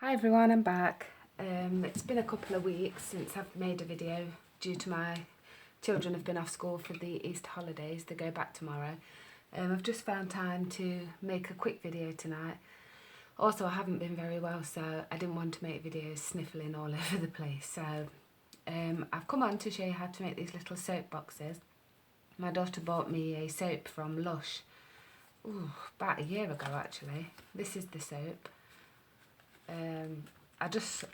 Hi everyone, I'm back. It's been a couple of weeks since I've made a video due to my children have been off school for the Easter holidays. They go back tomorrow. I've just found time to make a quick video tonight. Also, I haven't been very well, so I didn't want to make videos sniffling all over the place. So I've come on to show you how to make these little soap boxes. My daughter bought me a soap from Lush, about a year ago actually. This is the soap. I just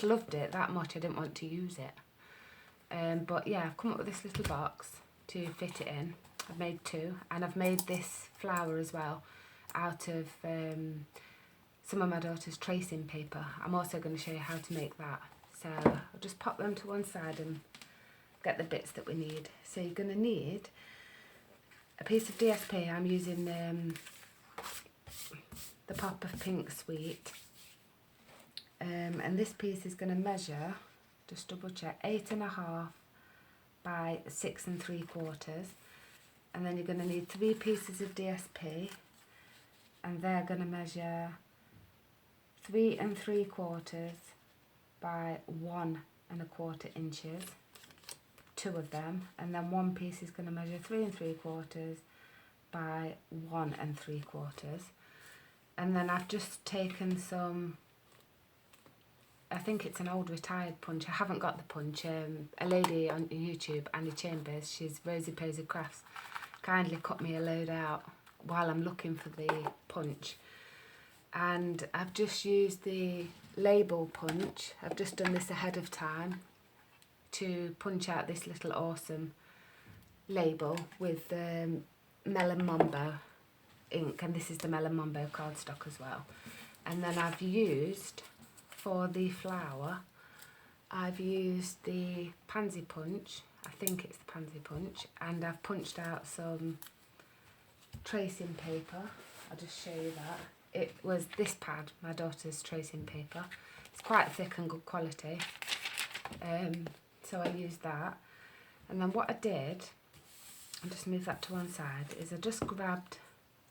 loved it that much. I didn't want to use it. But yeah, I've come up with this little box to fit it in. I've made two, and I've made this flower as well out of some of my daughter's tracing paper. I'm also going to show you how to make that. So I'll just pop them to one side and get the bits that we need. So you're going to need a piece of DSP. I'm using the Pop of Pink Sweet, and this piece is going to measure, just double check, 8.5 by 6 3/4, and then you're going to need 3 pieces of DSP, and they're going to measure 3 3/4 by 1 1/4 inches, 2 of them, and then one piece is going to measure 3 3/4 by 1 3/4. And then I've just taken some, I think it's an old retired punch. I haven't got the punch. A lady on YouTube, Annie Chambers, she's Rosie Posy Crafts, kindly cut me a load out while I'm looking for the punch. And I've just used the label punch. I've just done this ahead of time to punch out this little awesome label with Melon Mambo ink, and this is the Melon Mambo cardstock as well. And then I've used, for the flower, I've used the pansy punch, I think it's the pansy punch, and I've punched out some tracing paper. I'll just show you that. It was this pad, my daughter's tracing paper. It's quite thick and good quality, so I used that. And then what I did, I'll just move that to one side, is I just grabbed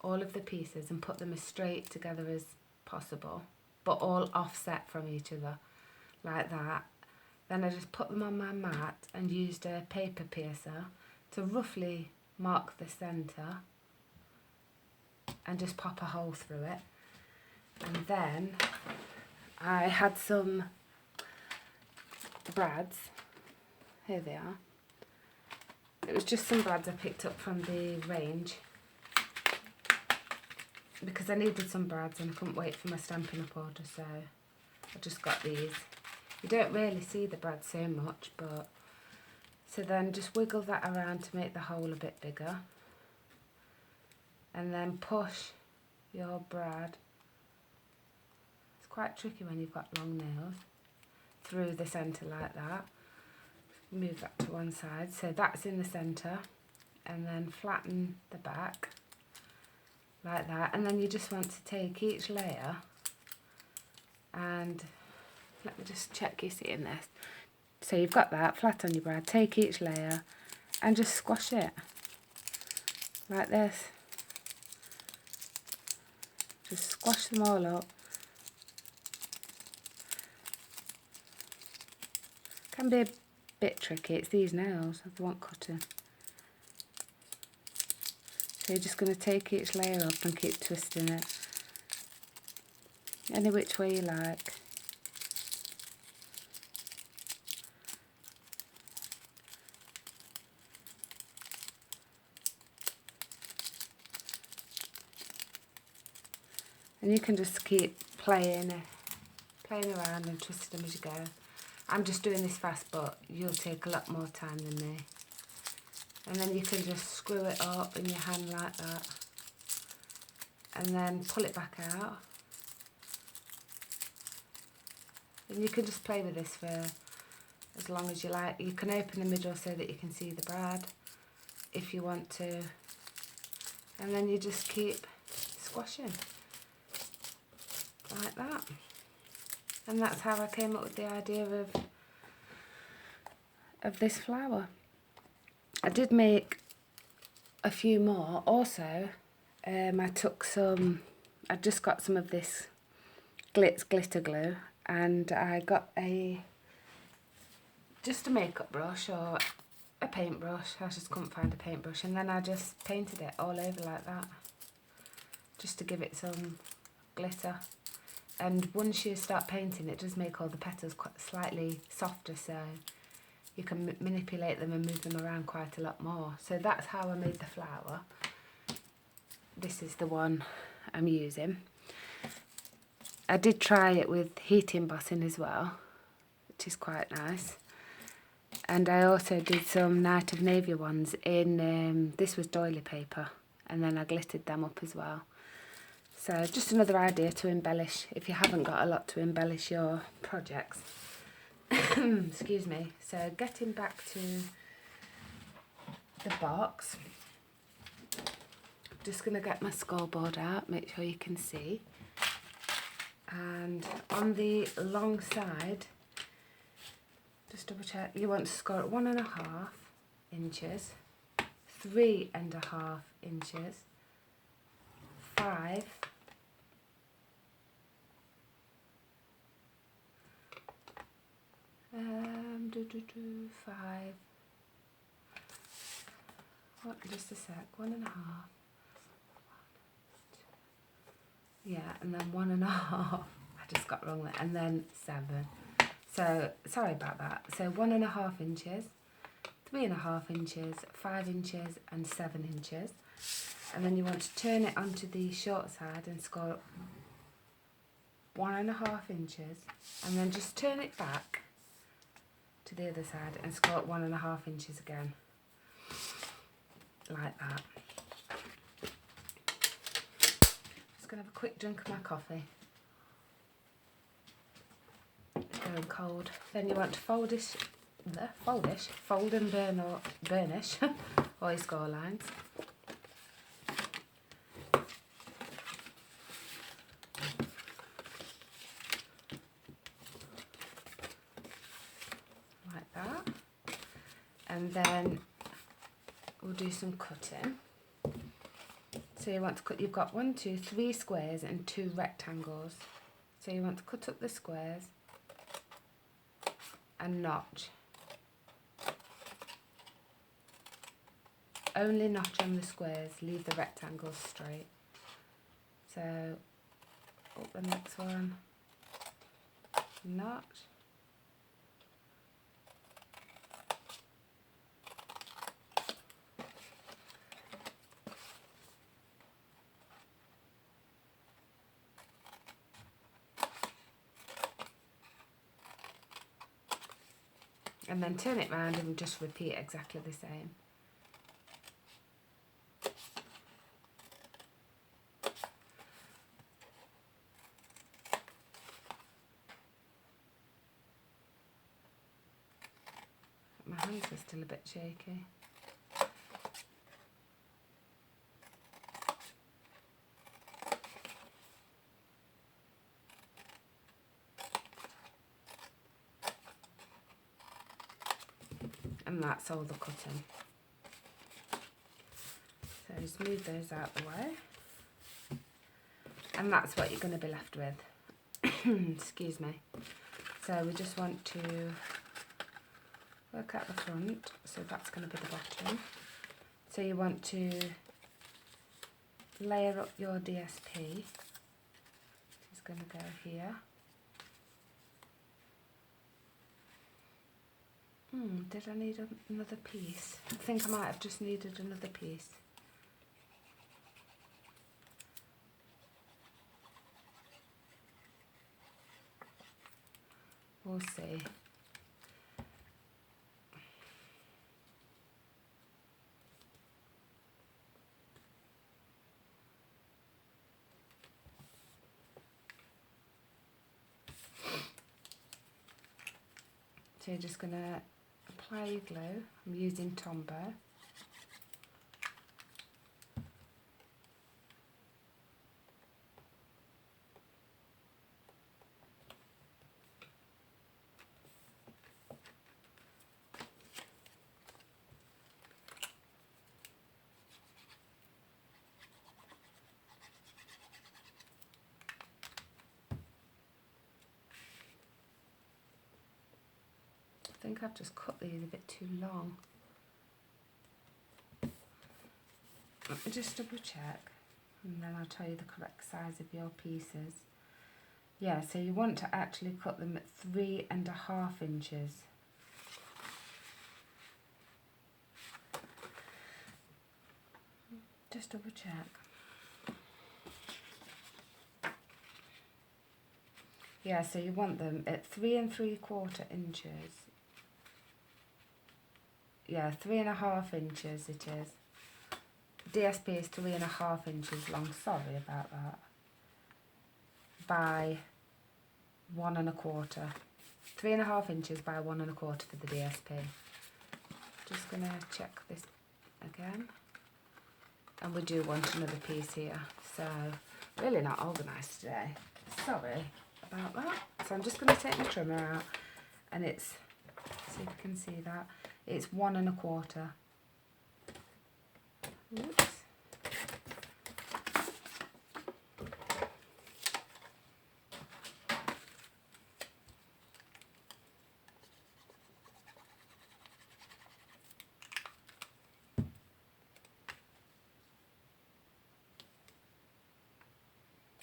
all of the pieces and put them as straight together as possible, but all offset from each other, like that. Then I just put them on my mat and used a paper piercer to roughly mark the centre and just pop a hole through it. And then I had some brads, here they are. It was just some brads I picked up from the range, because I needed some brads and I couldn't wait for my Stampin' Up order, so I just got these. You don't really see the brad so much, but so then just wiggle that around to make the hole a bit bigger, and then push your brad, it's quite tricky when you've got long nails, through the centre like that. Move that to one side, so that's in the centre, and then flatten the back like that. And then you just want to take each layer, and let me just check you see in this. So you've got that flat on your brad, take each layer and just squash it like this. Just squash them all up. Can be a bit tricky, it's these nails, I want cutting. So you're just going to take each layer up and keep twisting it any which way you like. And you can just keep playing around and twisting them as you go. I'm just doing this fast, but you'll take a lot more time than me. And then you can just screw it up in your hand like that, and then pull it back out. And you can just play with this for as long as you like. You can open the middle so that you can see the brad if you want to, and then you just keep squashing like that. And that's how I came up with the idea of this flower. I did make a few more. Also, I just got some of this glitter glue, and I got just a makeup brush or a paintbrush. I just couldn't find a paintbrush, and then I just painted it all over like that, just to give it some glitter. And once you start painting, it does make all the petals quite slightly softer, so you can manipulate them and move them around quite a lot more. So that's how I made the flower. This is the one I'm using. I did try it with heat embossing as well, which is quite nice. And I also did some Night of Navy ones in, this was doily paper, and then I glittered them up as well. So just another idea to embellish if you haven't got a lot to embellish your projects. Excuse me. So getting back to the box, just going to get my scoreboard out, make sure you can see. And on the long side, just double check, you want to score at 1.5 inches, 3.5 inches, 5, 5, what, just a sec, 1.5, yeah, and then 1.5, I just got wrong there, and then 7. So, sorry about that. So 1.5 inches, 3.5 inches, 5 inches and 7 inches. And then you want to turn it onto the short side and score 1.5 inches, and then just turn it back to the other side and score 1.5 inches again, like that. Just gonna have a quick drink of my coffee. It's going cold. Then you want to fold and burnish all your score lines. And then we'll do some cutting. So you want to cut, you've got 1, 2, 3 squares and 2 rectangles. So you want to cut up the squares and notch. Only notch on the squares, leave the rectangles straight. So up the next one, notch. And then turn it round and just repeat exactly the same. My hands are still a bit shaky. And that's all the cutting. So just move those out the way. And that's what you're going to be left with. Excuse me. So we just want to work out the front. So that's going to be the bottom. So you want to layer up your DSP. It's going to go here. Did I need another piece? I think I might have just needed another piece. We'll see. So you're just going to apply your glue. I'm using Tombow. think I've just cut these a bit too long. Let me just double check and then I'll tell you the correct size of your pieces. Yeah, so you want to actually cut them at 3.5 inches. Just double check. Yeah, so you want them at 3 3/4 inches. Yeah, 3.5 inches it is. DSP is 3.5 inches long, sorry about that. By 1 1/4. 3.5 inches by 1 1/4 for the DSP. Just gonna check this again. And we do want another piece here. So, really not organised today. Sorry about that. So I'm just gonna take my trimmer out and it's, see if you can see that, it's 1 1/4. Oops.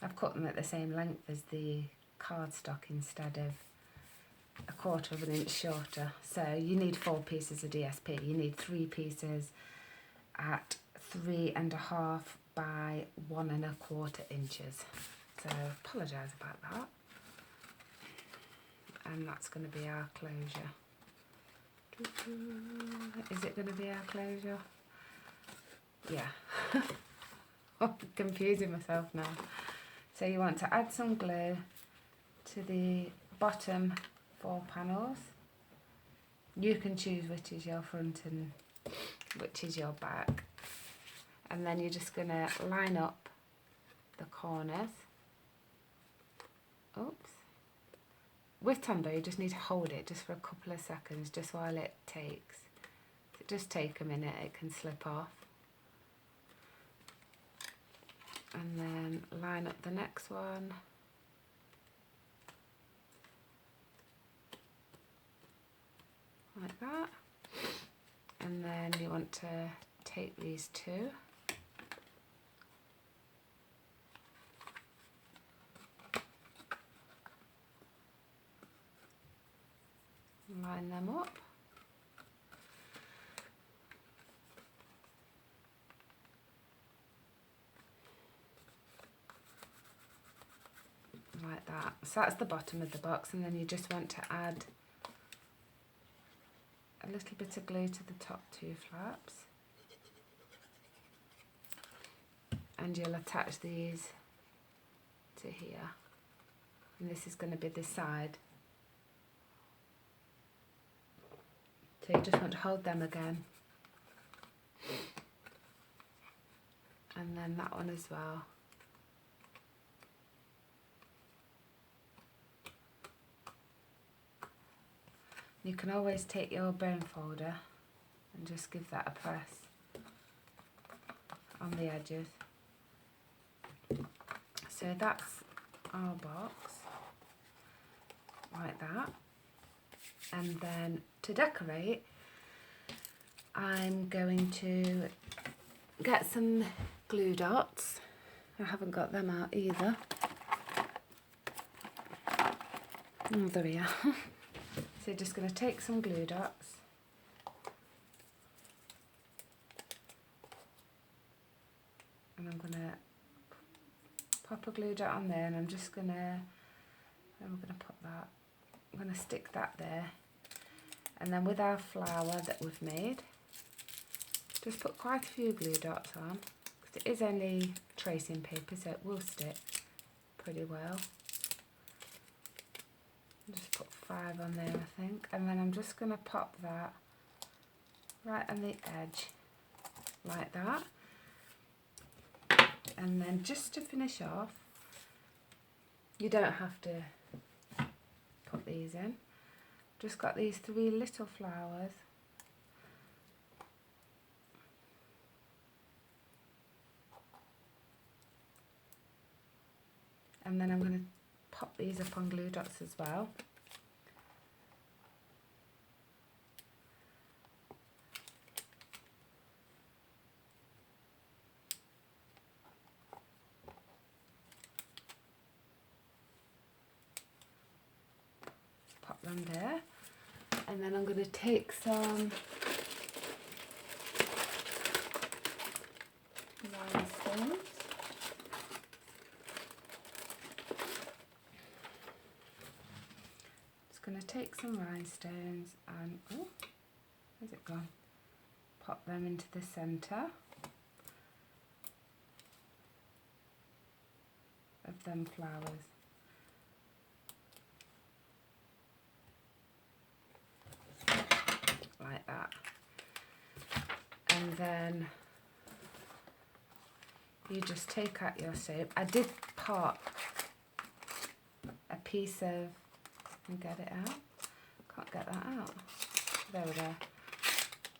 I've cut them at the same length as the cardstock instead of 1/4 of an inch shorter. So you need 4 pieces of DSP. You need 3 pieces at 3.5 by 1 1/4 inches. So apologise about that. And that's going to be our closure. Is it going to be our closure? Yeah. I'm confusing myself now. So you want to add some glue to the bottom 4 panels. You can choose which is your front and which is your back. And then you're just going to line up the corners. Oops. With Tombow you just need to hold it just for a couple of seconds, just while it takes. If it does take a minute, it can slip off. And then line up the next one. Like that. And then you want to take these 2. Line them up. Like that. So that's the bottom of the box, and then you just want to add a little bit of glue to the top 2 flaps. And you'll attach these to here. And this is going to be the side. So you just want to hold them again. And then that one as well. You can always take your bone folder and just give that a press on the edges. So that's our box, like that. And then to decorate, I'm going to get some glue dots. I haven't got them out either. Oh, there we are. So just going to take some glue dots. And I'm going to pop a glue dot on there, and I'm just going to, I'm going to put that, I'm going to stick that there. And then with our flower that we've made, just put quite a few glue dots on, because it is only tracing paper, so it will stick pretty well. Just put 5 on there, I think, and then I'm just going to pop that right on the edge, like that. And then just to finish off, you don't have to put these in. Just got these 3 little flowers. And then I'm going to pop these up on glue dots as well. pop them there. And then I'm going to take some rhinestones. Just going to take some rhinestones and, oh, where's it gone? Pop them into the centre of them flowers. Like that. And then you just take out your soap. I did pop a piece of, can get it out? Can't get that out. There we go.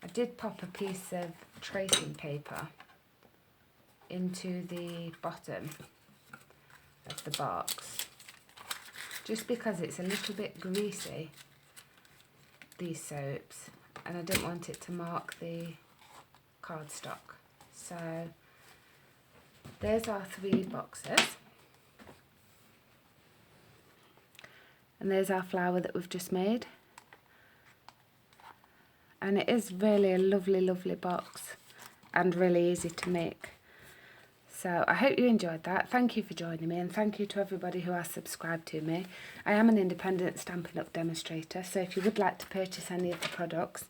I did pop a piece of tracing paper into the bottom of the box, just because it's a little bit greasy, these soaps, and I didn't want it to mark the cardstock. So there's our 3 boxes, and there's our flower that we've just made, and it is really a lovely box and really easy to make. So I hope you enjoyed that. Thank you for joining me, and thank you to everybody who has subscribed to me. I am an independent Stampin' Up demonstrator, so if you would like to purchase any of the products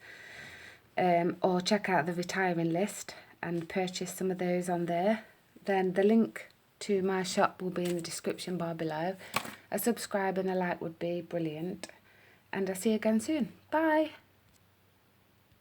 or check out the retiring list and purchase some of those on there, then the link to my shop will be in the description bar below. A subscribe and a like would be brilliant, and I'll see you again soon. Bye!